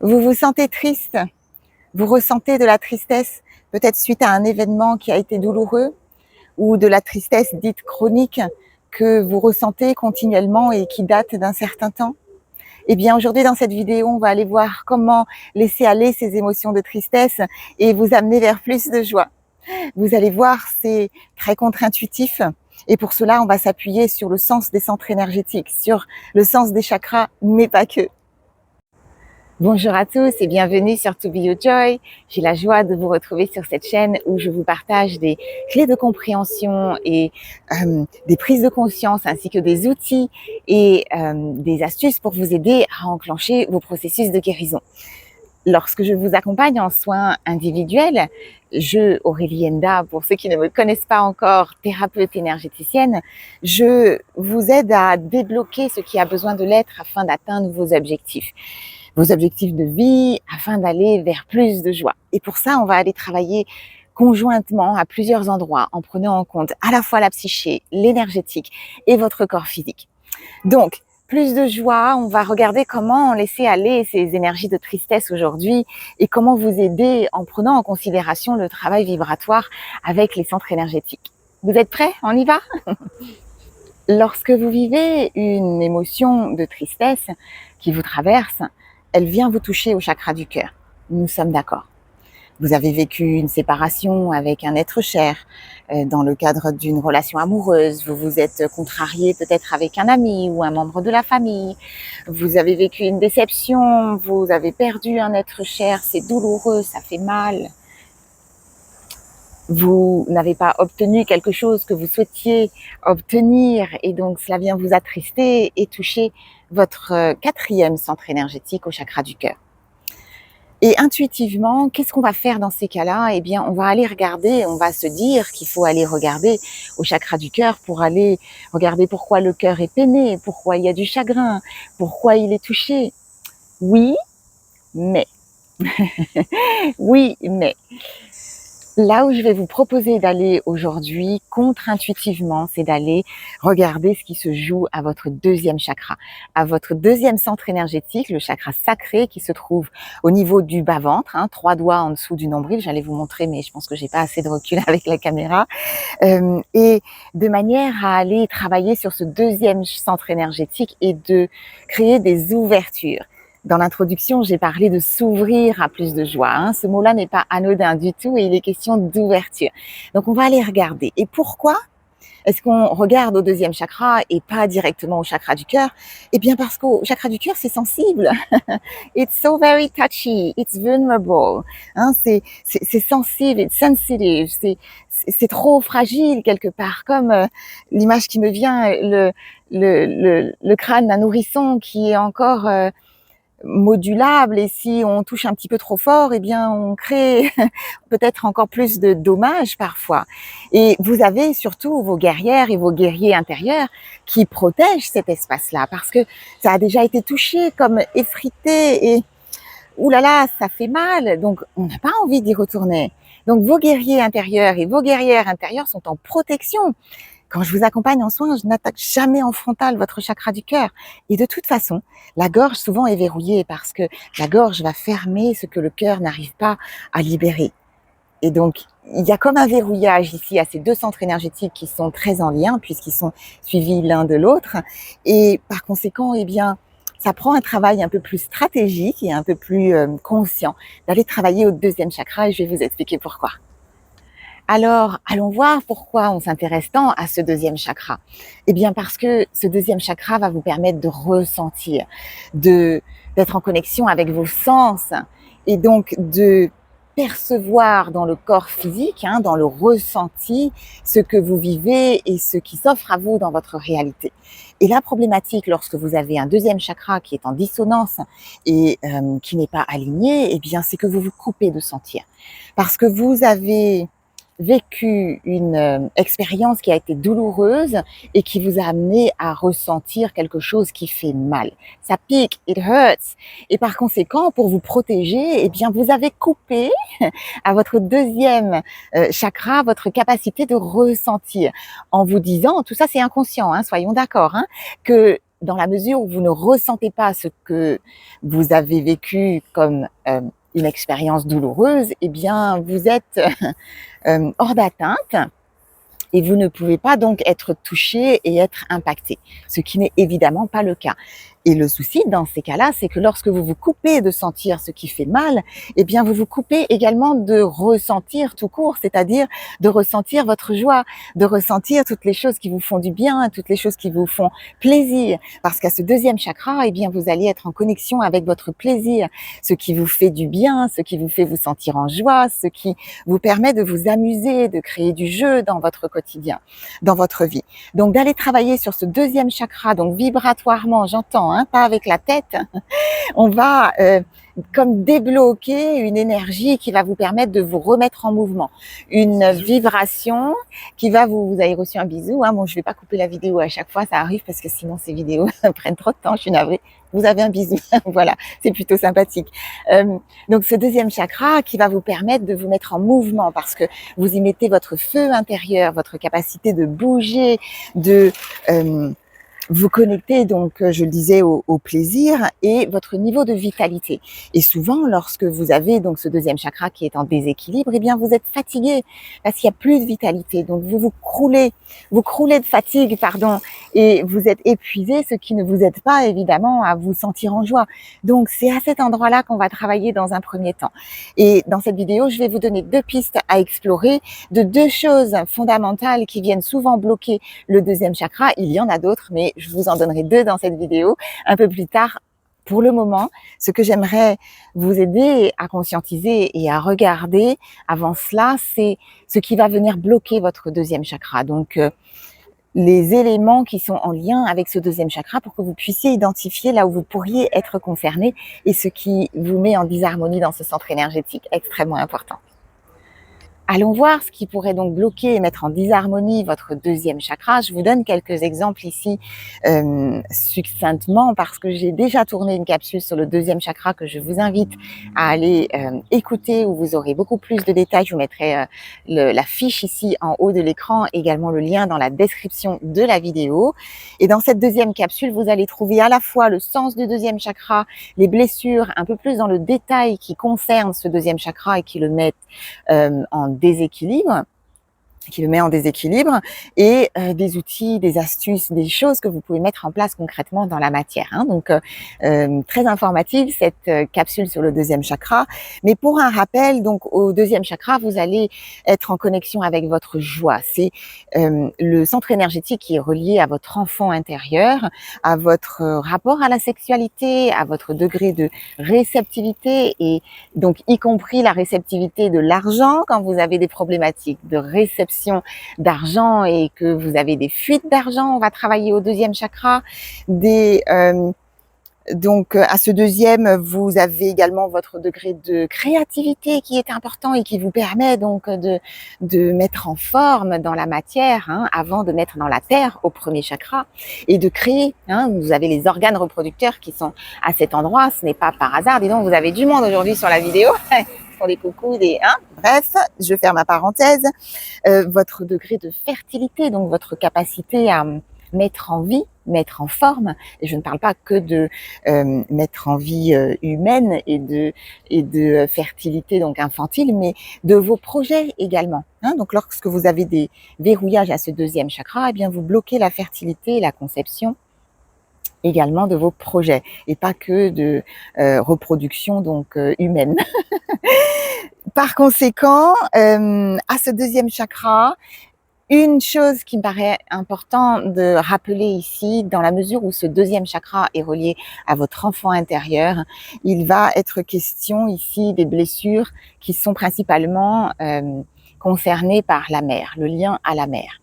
Vous vous sentez triste, vous ressentez de la tristesse, peut-être suite à un événement qui a été douloureux, ou de la tristesse dite chronique que vous ressentez continuellement et qui date d'un certain temps. Eh bien, aujourd'hui, dans cette vidéo, on va aller voir comment laisser aller ces émotions de tristesse et vous amener vers plus de joie. Vous allez voir, c'est très contre-intuitif. Et pour cela, on va s'appuyer sur le sens des centres énergétiques, sur le sens des chakras, mais pas que. Bonjour à tous et bienvenue sur To Be Your Joy. J'ai la joie de vous retrouver sur cette chaîne où je vous partage des clés de compréhension et des prises de conscience ainsi que des outils et des astuces pour vous aider à enclencher vos processus de guérison. Lorsque je vous accompagne en soins individuels, je, Aurélie Enda, pour ceux qui ne me connaissent pas encore, thérapeute énergéticienne, je vous aide à débloquer ce qui a besoin de l'être afin d'atteindre vos objectifs de vie, afin d'aller vers plus de joie. Et pour ça, on va aller travailler conjointement à plusieurs endroits en prenant en compte à la fois la psyché, l'énergétique et votre corps physique. Donc, plus de joie, on va regarder comment laisser aller ces énergies de tristesse aujourd'hui et comment vous aider en prenant en considération le travail vibratoire avec les centres énergétiques. Vous êtes prêts? On y va? Lorsque vous vivez une émotion de tristesse qui vous traverse, elle vient vous toucher au chakra du cœur. Nous sommes d'accord. Vous avez vécu une séparation avec un être cher dans le cadre d'une relation amoureuse. Vous vous êtes contrarié peut-être avec un ami ou un membre de la famille. Vous avez vécu une déception. Vous avez perdu un être cher. C'est douloureux, ça fait mal. Vous n'avez pas obtenu quelque chose que vous souhaitiez obtenir et donc cela vient vous attrister et toucher votre quatrième centre énergétique au chakra du cœur. Et intuitivement, qu'est-ce qu'on va faire dans ces cas-là? Eh bien, on va aller regarder, on va se dire qu'il faut aller regarder au chakra du cœur pour aller regarder pourquoi le cœur est peiné, pourquoi il y a du chagrin, pourquoi il est touché. Oui, mais. Oui, mais. Là où je vais vous proposer d'aller aujourd'hui, contre-intuitivement, c'est d'aller regarder ce qui se joue à votre deuxième chakra, à votre deuxième centre énergétique, le chakra sacré qui se trouve au niveau du bas-ventre, 3 doigts en dessous du nombril. J'allais vous montrer, mais je pense que j'ai pas assez de recul avec la caméra. Et de manière à aller travailler sur ce deuxième centre énergétique et de créer des ouvertures. Dans l'introduction, j'ai parlé de s'ouvrir à plus de joie. Ce mot-là n'est pas anodin du tout et il est question d'ouverture. Donc, on va aller regarder. Et pourquoi est-ce qu'on regarde au deuxième chakra et pas directement au chakra du cœur? Eh bien, parce qu'au chakra du cœur, c'est sensible. It's so very touchy. It's vulnerable. C'est sensible. It's sensitive. C'est trop fragile quelque part. Comme l'image qui me vient, le crâne d'un nourrisson qui est encore modulable et si on touche un petit peu trop fort, eh bien on crée peut-être encore plus de dommages parfois. Et vous avez surtout vos guerrières et vos guerriers intérieurs qui protègent cet espace-là parce que ça a déjà été touché comme effrité et oulala, ça fait mal. Donc on n'a pas envie d'y retourner. Donc vos guerriers intérieurs et vos guerrières intérieures sont en protection. Quand je vous accompagne en soins, je n'attaque jamais en frontal votre chakra du cœur. Et de toute façon, la gorge souvent est verrouillée parce que la gorge va fermer ce que le cœur n'arrive pas à libérer. Et donc, il y a comme un verrouillage ici à ces deux centres énergétiques qui sont très en lien puisqu'ils sont suivis l'un de l'autre. Et par conséquent, eh bien, ça prend un travail un peu plus stratégique et un peu plus conscient d'aller travailler au deuxième chakra et je vais vous expliquer pourquoi. Alors, allons voir pourquoi on s'intéresse tant à ce deuxième chakra. Eh bien, parce que ce deuxième chakra va vous permettre de ressentir, d'être en connexion avec vos sens et donc de percevoir dans le corps physique, dans le ressenti, ce que vous vivez et ce qui s'offre à vous dans votre réalité. Et la problématique lorsque vous avez un deuxième chakra qui est en dissonance et qui n'est pas aligné, eh bien, c'est que vous vous coupez de sentir. Parce que vous avez vécu une expérience qui a été douloureuse et qui vous a amené à ressentir quelque chose qui fait mal. Ça pique, it hurts. Et par conséquent, pour vous protéger, eh bien, vous avez coupé à votre deuxième chakra votre capacité de ressentir en vous disant, tout ça c'est inconscient, soyons d'accord, que dans la mesure où vous ne ressentez pas ce que vous avez vécu comme une expérience douloureuse, eh bien, vous êtes hors d'atteinte. Et vous ne pouvez pas donc être touché et être impacté, ce qui n'est évidemment pas le cas. Et le souci dans ces cas-là, c'est que lorsque vous vous coupez de sentir ce qui fait mal, eh bien vous vous coupez également de ressentir tout court, c'est-à-dire de ressentir votre joie, de ressentir toutes les choses qui vous font du bien, toutes les choses qui vous font plaisir. Parce qu'à ce deuxième chakra, eh bien vous allez être en connexion avec votre plaisir, ce qui vous fait du bien, ce qui vous fait vous sentir en joie, ce qui vous permet de vous amuser, de créer du jeu dans votre quotidien, dans votre vie. Donc d'aller travailler sur ce deuxième chakra, donc vibratoirement, j'entends, pas avec la tête, on va comme débloquer une énergie qui va vous permettre de vous remettre en mouvement, une vibration qui va vous avez reçu un bisou, bon je vais pas couper la vidéo à chaque fois, ça arrive parce que sinon ces vidéos prennent trop de temps, je suis navrée, vous avez un bisou, voilà, c'est plutôt sympathique. Donc ce deuxième chakra qui va vous permettre de vous mettre en mouvement parce que vous y mettez votre feu intérieur, votre capacité de bouger, de vous connectez donc, je le disais, au plaisir et votre niveau de vitalité. Et souvent, lorsque vous avez donc ce deuxième chakra qui est en déséquilibre, eh bien vous êtes fatigué parce qu'il y a plus de vitalité. Donc vous croulez de fatigue, et vous êtes épuisé, ce qui ne vous aide pas évidemment à vous sentir en joie. Donc c'est à cet endroit-là qu'on va travailler dans un premier temps. Et dans cette vidéo, je vais vous donner 2 pistes à explorer de 2 choses fondamentales qui viennent souvent bloquer le deuxième chakra. Il y en a d'autres, mais je vous en donnerai 2 dans cette vidéo un peu plus tard. Pour le moment, ce que j'aimerais vous aider à conscientiser et à regarder avant cela, c'est ce qui va venir bloquer votre deuxième chakra. Donc, les éléments qui sont en lien avec ce deuxième chakra pour que vous puissiez identifier là où vous pourriez être concerné et ce qui vous met en disharmonie dans ce centre énergétique extrêmement important. Allons voir ce qui pourrait donc bloquer et mettre en disharmonie votre deuxième chakra. Je vous donne quelques exemples ici succinctement parce que j'ai déjà tourné une capsule sur le deuxième chakra que je vous invite à aller écouter où vous aurez beaucoup plus de détails. Je vous mettrai la fiche ici en haut de l'écran, également le lien dans la description de la vidéo. Et dans cette deuxième capsule, vous allez trouver à la fois le sens du deuxième chakra, les blessures, un peu plus dans le détail qui concerne ce deuxième chakra et qui le mettent en déséquilibre, qui le met en déséquilibre, et des outils, des astuces, des choses que vous pouvez mettre en place concrètement dans la matière. Donc, très informative cette capsule sur le deuxième chakra. Mais pour un rappel, donc au deuxième chakra, vous allez être en connexion avec votre joie. C'est le centre énergétique qui est relié à votre enfant intérieur, à votre rapport à la sexualité, à votre degré de réceptivité et donc y compris la réceptivité de l'argent quand vous avez des problématiques de réception d'argent et que vous avez des fuites d'argent, on va travailler au deuxième chakra. Donc à ce deuxième, vous avez également votre degré de créativité qui est important et qui vous permet donc de mettre en forme dans la matière avant de mettre dans la terre au premier chakra et de créer. Vous avez les organes reproducteurs qui sont à cet endroit, ce n'est pas par hasard. Dis donc, vous avez du monde aujourd'hui sur la vidéo. Des coucous, bref, je ferme ma parenthèse. Votre degré de fertilité, donc votre capacité à mettre en vie, mettre en forme, et je ne parle pas que de mettre en vie humaine et de fertilité donc infantile, mais de vos projets également. Donc lorsque vous avez des verrouillages à ce deuxième chakra, eh bien vous bloquez la fertilité et la conception également de vos projets et pas que de reproduction donc humaine. Par conséquent, à ce deuxième chakra, une chose qui me paraît important de rappeler ici, dans la mesure où ce deuxième chakra est relié à votre enfant intérieur, il va être question ici des blessures qui sont principalement concernées par la mère, le lien à la mère.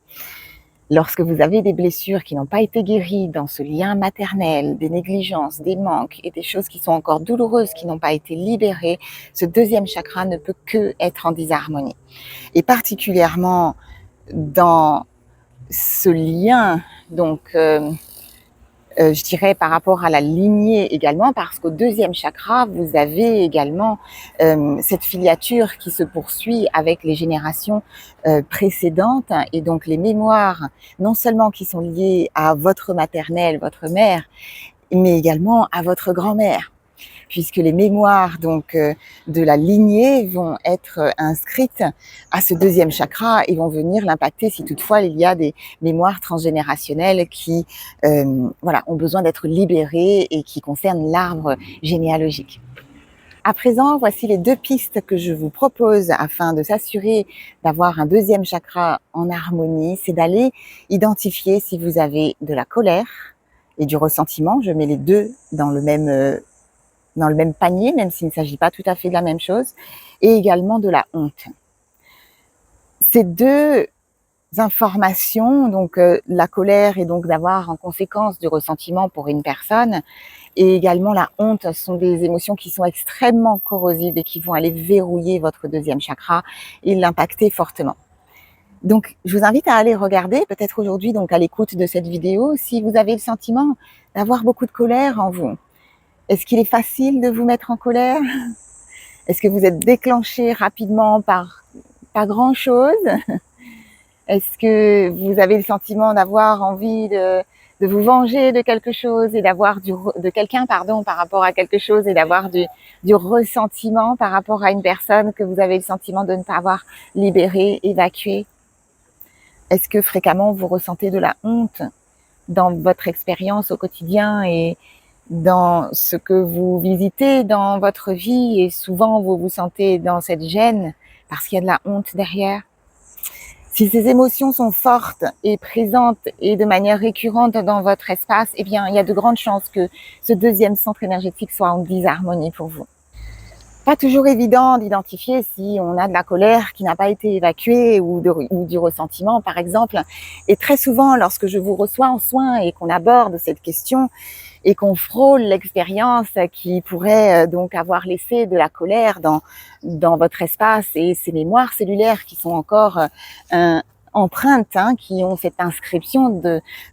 Lorsque vous avez des blessures qui n'ont pas été guéries dans ce lien maternel, des négligences, des manques et des choses qui sont encore douloureuses, qui n'ont pas été libérées, ce deuxième chakra ne peut que être en disharmonie. Et particulièrement dans ce lien donc je dirais par rapport à la lignée également, parce qu'au deuxième chakra, vous avez également cette filiature qui se poursuit avec les générations précédentes, et donc les mémoires, non seulement qui sont liées à votre maternelle, votre mère, mais également à votre grand-mère, puisque les mémoires donc de la lignée vont être inscrites à ce deuxième chakra et vont venir l'impacter si toutefois il y a des mémoires transgénérationnelles qui voilà, ont besoin d'être libérées et qui concernent l'arbre généalogique. À présent, voici les 2 pistes que je vous propose afin de s'assurer d'avoir un deuxième chakra en harmonie. C'est d'aller identifier si vous avez de la colère et du ressentiment. Je mets les 2 dans le même panier, même s'il ne s'agit pas tout à fait de la même chose, et également de la honte. Ces 2 informations, donc la colère, et donc d'avoir en conséquence du ressentiment pour une personne, et également la honte, sont des émotions qui sont extrêmement corrosives et qui vont aller verrouiller votre deuxième chakra et l'impacter fortement. Donc, je vous invite à aller regarder, peut-être aujourd'hui, donc à l'écoute de cette vidéo, si vous avez le sentiment d'avoir beaucoup de colère en vous. Est-ce qu'il est facile de vous mettre en colère? Est-ce que vous êtes déclenché rapidement par pas grand-chose? Est-ce que vous avez le sentiment d'avoir envie de vous venger de quelque chose et d'avoir de quelqu'un, pardon, par rapport à quelque chose, et d'avoir du ressentiment par rapport à une personne que vous avez le sentiment de ne pas avoir libéré, évacué? Est-ce que fréquemment vous ressentez de la honte dans votre expérience au quotidien et dans ce que vous visitez dans votre vie, et souvent vous vous sentez dans cette gêne parce qu'il y a de la honte derrière? Si ces émotions sont fortes et présentes et de manière récurrente dans votre espace, eh bien, il y a de grandes chances que ce deuxième centre énergétique soit en disharmonie pour vous. Pas toujours évident d'identifier si on a de la colère qui n'a pas été évacuée ou du ressentiment, par exemple. Et très souvent, lorsque je vous reçois en soins et qu'on aborde cette question et qu'on frôle l'expérience qui pourrait donc avoir laissé de la colère dans votre espace, et ces mémoires cellulaires qui sont encore empreintes, qui ont cette inscription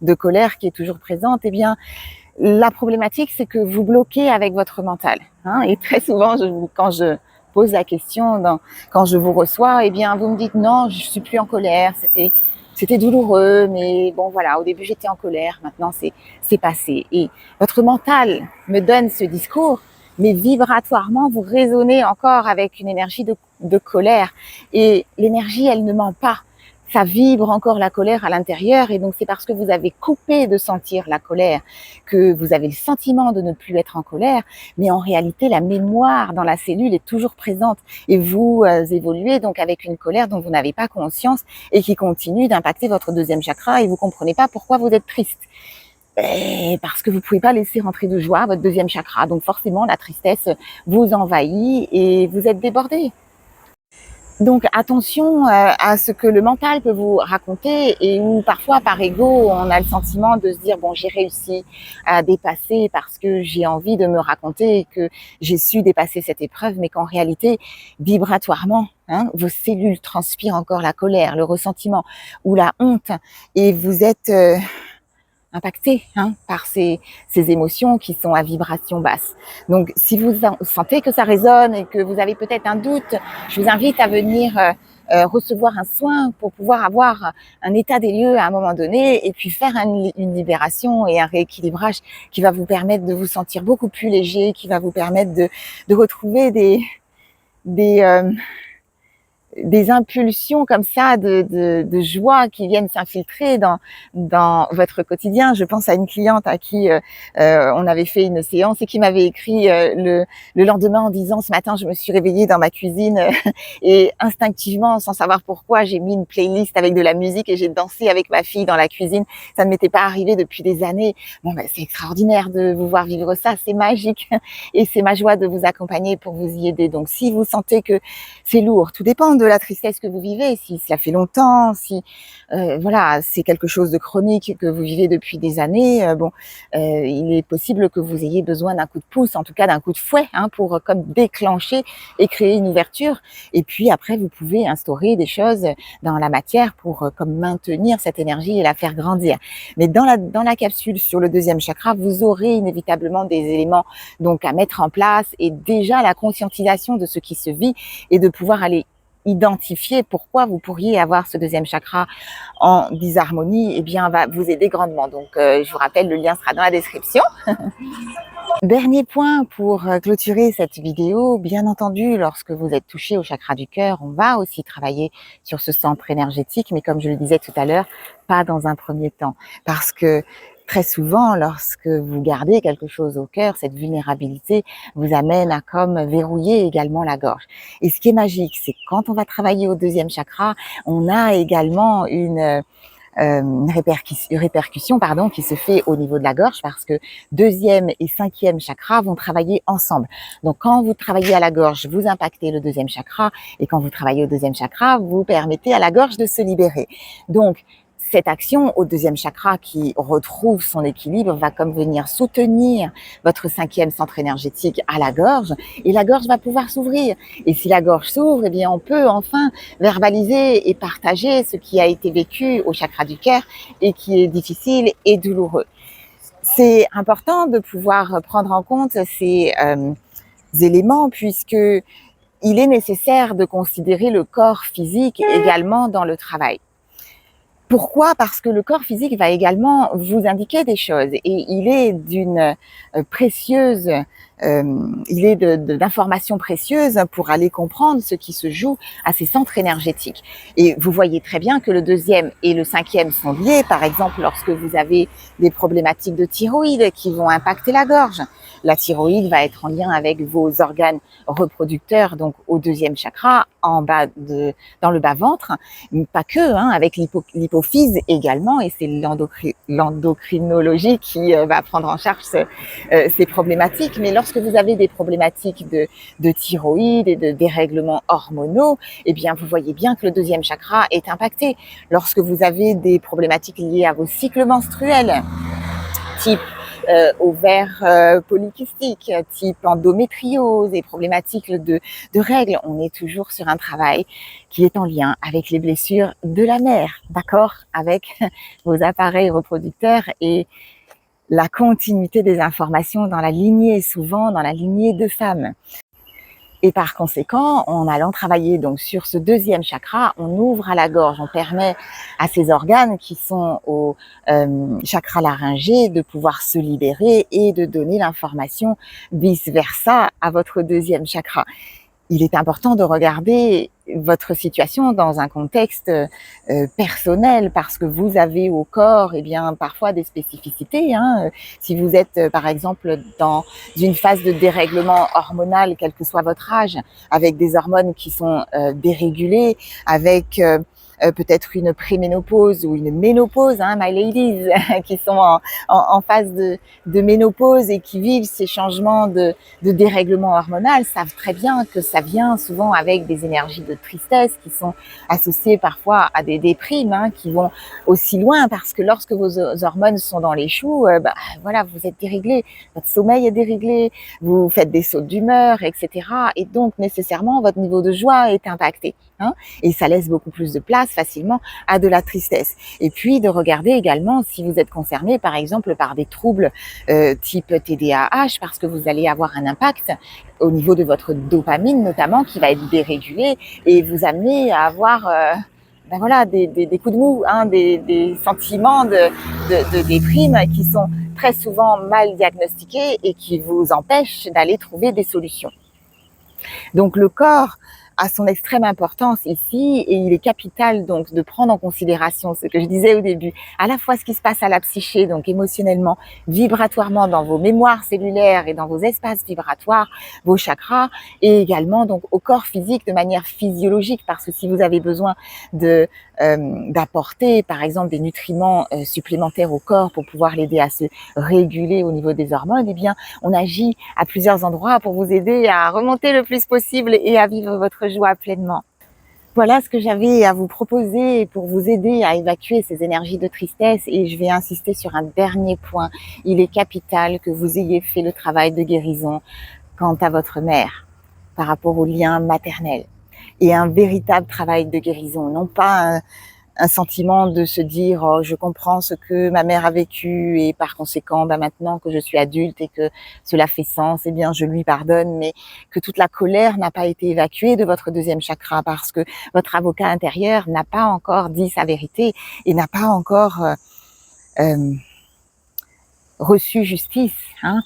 de colère qui est toujours présente, eh bien, la problématique, c'est que vous bloquez avec votre mental. Et très souvent, quand je pose la question, quand je vous reçois, eh bien, vous me dites non, je suis plus en colère, c'était douloureux, mais bon voilà, au début j'étais en colère, maintenant c'est passé. Et votre mental me donne ce discours, mais vibratoirement, vous résonnez encore avec une énergie de colère. Et l'énergie, elle ne ment pas. Ça vibre encore la colère à l'intérieur, et donc c'est parce que vous avez coupé de sentir la colère que vous avez le sentiment de ne plus être en colère, mais en réalité la mémoire dans la cellule est toujours présente, et vous évoluez donc avec une colère dont vous n'avez pas conscience et qui continue d'impacter votre deuxième chakra, et vous comprenez pas pourquoi vous êtes triste. Parce que vous pouvez pas laisser rentrer de joie votre deuxième chakra, donc forcément la tristesse vous envahit et vous êtes débordé. Donc attention à ce que le mental peut vous raconter, et où parfois par ego on a le sentiment de se dire bon, j'ai réussi à dépasser parce que j'ai envie de me raconter que j'ai su dépasser cette épreuve, mais qu'en réalité vibratoirement vos cellules transpirent encore la colère, le ressentiment ou la honte, et vous êtes impacté par ces émotions qui sont à vibration basse. Donc, si vous sentez que ça résonne et que vous avez peut-être un doute, je vous invite à venir recevoir un soin pour pouvoir avoir un état des lieux à un moment donné, et puis faire une libération et un rééquilibrage qui va vous permettre de vous sentir beaucoup plus léger, qui va vous permettre de retrouver des impulsions comme ça de joie qui viennent s'infiltrer dans votre quotidien. Je pense à une cliente à qui on avait fait une séance et qui m'avait écrit le lendemain en disant: ce matin je me suis réveillée dans ma cuisine et instinctivement, sans savoir pourquoi, j'ai mis une playlist avec de la musique et j'ai dansé avec ma fille dans la cuisine. Ça ne m'était pas arrivé depuis des années. Bon, c'est extraordinaire de vous voir vivre ça, c'est magique, et c'est ma joie de vous accompagner pour vous y aider. Donc si vous sentez que c'est lourd, tout dépend de de la tristesse que vous vivez, si cela fait longtemps, si voilà, c'est quelque chose de chronique que vous vivez depuis des années, il est possible que vous ayez besoin d'un coup de pouce, en tout cas d'un coup de fouet, hein, pour comme déclencher et créer une ouverture. Et puis après, vous pouvez instaurer des choses dans la matière pour comme maintenir cette énergie et la faire grandir. Mais dans la capsule sur le deuxième chakra, vous aurez inévitablement des éléments donc à mettre en place, et déjà la conscientisation de ce qui se vit et de pouvoir aller identifier pourquoi vous pourriez avoir ce deuxième chakra en disharmonie, eh bien, va vous aider grandement. Donc, je vous rappelle, le lien sera dans la description. Dernier point pour clôturer cette vidéo, bien entendu, lorsque vous êtes touché au chakra du cœur, on va aussi travailler sur ce centre énergétique, mais comme je le disais tout à l'heure, pas dans un premier temps. Parce que très souvent, lorsque vous gardez quelque chose au cœur, cette vulnérabilité vous amène à comme verrouiller également la gorge. Et ce qui est magique, c'est que quand on va travailler au deuxième chakra, on a également une répercussion qui se fait au niveau de la gorge, parce que deuxième et cinquième chakra vont travailler ensemble. Donc quand vous travaillez à la gorge, vous impactez le deuxième chakra, et quand vous travaillez au deuxième chakra, vous permettez à la gorge de se libérer. Donc cette action au deuxième chakra qui retrouve son équilibre va comme venir soutenir votre cinquième centre énergétique à la gorge, et la gorge va pouvoir s'ouvrir. Et si la gorge s'ouvre, eh bien on peut enfin verbaliser et partager ce qui a été vécu au chakra du cœur et qui est difficile et douloureux. C'est important de pouvoir prendre en compte ces éléments, puisque il est nécessaire de considérer le corps physique également dans le travail. Pourquoi? Parce que le corps physique va également vous indiquer des choses, et il est d'une précieuse, il est d'informations précieuses pour aller comprendre ce qui se joue à ces centres énergétiques. Et vous voyez très bien que le deuxième et le cinquième sont liés. Par exemple, lorsque vous avez des problématiques de thyroïde qui vont impacter la gorge, la thyroïde va être en lien avec vos organes reproducteurs, donc au deuxième chakra, en bas dans le bas-ventre, mais pas que, hein, avec l'hypophyse également, et c'est l'endocrinologie qui va prendre en charge ces problématiques. Mais lorsque vous avez des problématiques de thyroïde et de dérèglements hormonaux, eh bien vous voyez bien que le deuxième chakra est impacté. Lorsque vous avez des problématiques liées à vos cycles menstruels, type ovaires polykystiques, type endométriose et problématiques de règles, on est toujours sur un travail qui est en lien avec les blessures de la mère, d'accord, avec vos appareils reproducteurs et la continuité des informations dans la lignée, souvent dans la lignée de femmes. Et par conséquent, en allant travailler donc sur ce deuxième chakra, on ouvre à la gorge, on permet à ces organes qui sont au chakra laryngé de pouvoir se libérer et de donner l'information vice versa à votre deuxième chakra. Il est important de regarder votre situation dans un contexte personnel, parce que vous avez au corps parfois des spécificités. Si vous êtes par exemple dans une phase de dérèglement hormonal, quel que soit votre âge, avec des hormones qui sont dérégulées, avec peut-être une préménopause ou une ménopause, my ladies, qui sont en phase de ménopause et qui vivent ces changements de dérèglement hormonal, savent très bien que ça vient souvent avec des énergies de tristesse qui sont associées parfois à des déprimes, qui vont aussi loin, parce que lorsque vos hormones sont dans les choux, vous êtes déréglé, votre sommeil est déréglé, vous faites des sautes d'humeur, etc. Et donc nécessairement votre niveau de joie est impacté. Et ça laisse beaucoup plus de place facilement à de la tristesse. Et puis de regarder également si vous êtes concerné par exemple par des troubles type TDAH, parce que vous allez avoir un impact au niveau de votre dopamine notamment, qui va être dérégulé et vous amener à avoir des coups de mou, des sentiments de déprime qui sont très souvent mal diagnostiqués et qui vous empêchent d'aller trouver des solutions. Donc le corps a son extrême importance ici, et il est capital donc de prendre en considération ce que je disais au début, à la fois ce qui se passe à la psyché, donc émotionnellement, vibratoirement dans vos mémoires cellulaires et dans vos espaces vibratoires, vos chakras, et également donc au corps physique de manière physiologique, parce que si vous avez besoin d'apporter par exemple des nutriments supplémentaires au corps pour pouvoir l'aider à se réguler au niveau des hormones, on agit à plusieurs endroits pour vous aider à remonter le plus possible et à vivre votre joie pleinement. Voilà ce que j'avais à vous proposer pour vous aider à évacuer ces énergies de tristesse, et je vais insister sur un dernier point. Il est capital que vous ayez fait le travail de guérison quant à votre mère par rapport au lien maternel, et un véritable travail de guérison, non pas un sentiment de se dire oh, je comprends ce que ma mère a vécu et par conséquent maintenant que je suis adulte et que cela fait sens, eh bien je lui pardonne, mais que toute la colère n'a pas été évacuée de votre deuxième chakra parce que votre avocat intérieur n'a pas encore dit sa vérité et n'a pas encore euh, reçu justice,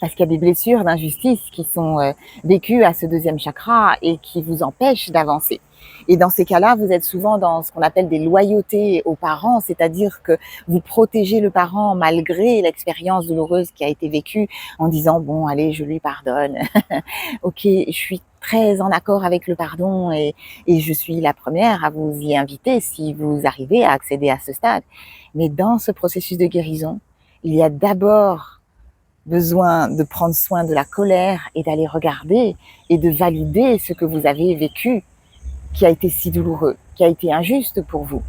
parce qu'il y a des blessures d'injustice qui sont vécues à ce deuxième chakra et qui vous empêchent d'avancer. Et dans ces cas-là, vous êtes souvent dans ce qu'on appelle des loyautés aux parents, c'est-à-dire que vous protégez le parent malgré l'expérience douloureuse qui a été vécue en disant bon allez je lui pardonne, ok je suis très en accord avec le pardon et je suis la première à vous y inviter si vous arrivez à accéder à ce stade. Mais dans ce processus de guérison, il y a d'abord besoin de prendre soin de la colère et d'aller regarder et de valider ce que vous avez vécu qui a été si douloureux, qui a été injuste pour vous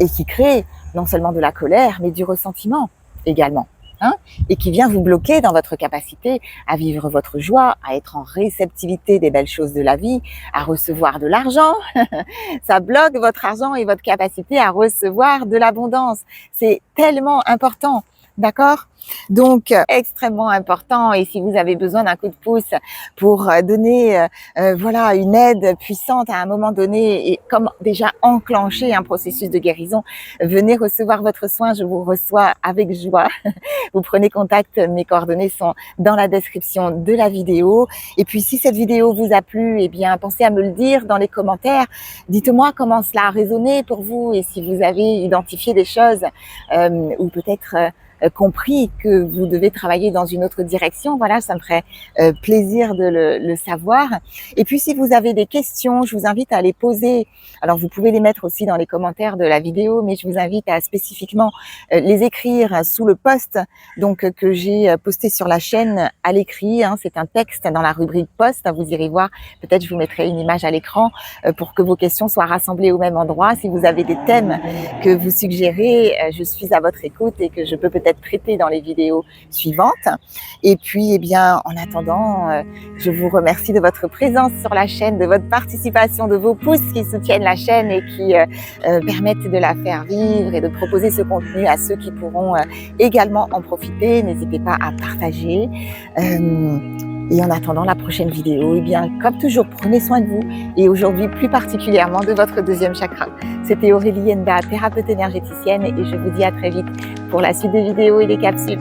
et qui crée non seulement de la colère mais du ressentiment également. Et qui vient vous bloquer dans votre capacité à vivre votre joie, à être en réceptivité des belles choses de la vie, à recevoir de l'argent. Ça bloque votre argent et votre capacité à recevoir de l'abondance. C'est tellement important. D'accord? Donc, extrêmement important. Et si vous avez besoin d'un coup de pouce pour donner voilà, une aide puissante à un moment donné et comme déjà enclencher un processus de guérison, venez recevoir votre soin. Je vous reçois avec joie. Vous prenez contact, mes coordonnées sont dans la description de la vidéo. Et puis, si cette vidéo vous a plu, eh bien, pensez à me le dire dans les commentaires. Dites-moi comment cela a résonné pour vous et si vous avez identifié des choses ou peut-être compris que vous devez travailler dans une autre direction. Voilà, ça me ferait plaisir de le savoir. Et puis, si vous avez des questions, je vous invite à les poser. Alors, vous pouvez les mettre aussi dans les commentaires de la vidéo, mais je vous invite à spécifiquement les écrire sous le post donc que j'ai posté sur la chaîne à l'écrit. C'est un texte dans la rubrique post. Vous irez voir. Peut-être je vous mettrai une image à l'écran pour que vos questions soient rassemblées au même endroit. Si vous avez des thèmes que vous suggérez, je suis à votre écoute et que je peux peut-être traiter dans les vidéos suivantes. Et puis, eh bien, en attendant, je vous remercie de votre présence sur la chaîne, de votre participation, de vos pouces qui soutiennent la chaîne et qui permettent de la faire vivre et de proposer ce contenu à ceux qui pourront également en profiter. N'hésitez pas à partager. Et en attendant la prochaine vidéo, eh bien, comme toujours, prenez soin de vous et aujourd'hui plus particulièrement de votre deuxième chakra. C'était Aurélie Enda, thérapeute énergéticienne et je vous dis à très vite pour la suite des vidéos et des capsules.